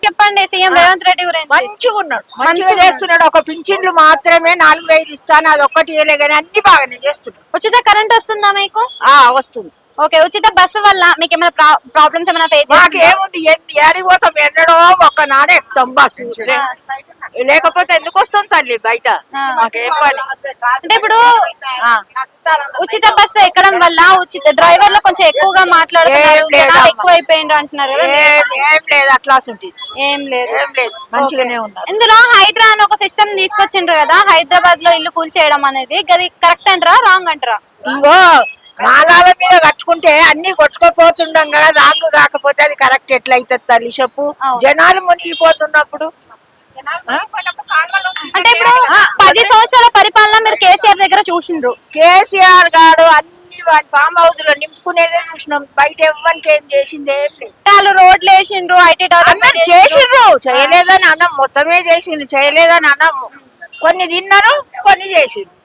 చెప్పండి సీఎం రేవంత్ రెడ్డి గురించి. మంచిగా ఉన్నాడు, మంచిగా చేస్తున్నాడు. ఒక పింఛన్లు మాత్రమే 4000 ఇస్తాను, అది ఒక్కటి కానీ అన్ని బాగానే చేస్తున్నాడు. ఉచిత కరెంట్ వస్తుందా మీకు? వస్తుంది. ఓకే, ఉచిత బస్సు వల్ల మీకు ఏమైనా ప్రాబ్లమ్స్ ఏమైనా ఫేస్ మాకు ఏముంది, ఏడికి పోతాం, ఎన్నడో ఒక్కనాడే ఎక్కుతాం బస్సు, లేకపోతే ఎందుకు వస్తాం తల్లి బయట, మాకేం పని. అంటే ఇప్పుడు ఉచిత బస్సు ఎక్కడం వల్ల ఉచిత డ్రైవర్లు కొంచెం ఎక్కువగా మాట్లాడుతున్నారు, జనాలు ఎక్కువ అయిపోయిండ్రు అంటున్నారు కదా. ఏం లేదు అట్లా ఉంటుంది, ఏం లేదు, మంచిగానే ఉన్నారు. ఇందులో హైడ్రా అని ఒక సిస్టమ్ తీసుకొచ్చిండ్రు కదా, హైదరాబాద్ లో ఇల్లు కూల్చేయడం అనేది, అది కరెక్ట్ అంటారా రాంగ్ అంటారా? ఇంకో నాలాల మీద కట్టుకుంటే అన్ని కొట్టుకోపోతుండం కదా, రాంగ్ కాకపోతే అది కరెక్ట్ ఎట్లయితుంది తల్లి చెప్పు. జనాలు మునిగిపోతున్నప్పుడు అంటే ఇప్పుడు 10 సంవత్సరాల పరిపాలన మీరు కేసీఆర్ దగ్గర చూసిండ్రు. కేసీఆర్ గారు అన్ని ఫామ్ హౌస్ లో నింపుకునేదే చూసినాం, బయట ఎవ్వరికి ఏం చేసింది ఏం లేదు. వాళ్ళు రోడ్లు వేసిండ్రు, ఐటీ డెవలప్మెంట్ చేసిండ్రు, చేయలేదని అన్నం, మొత్తమే చేసిండ్రు, చేయలేదని అన్నం. కొన్ని తిన్నారు, కొన్ని చేసిండ్రు.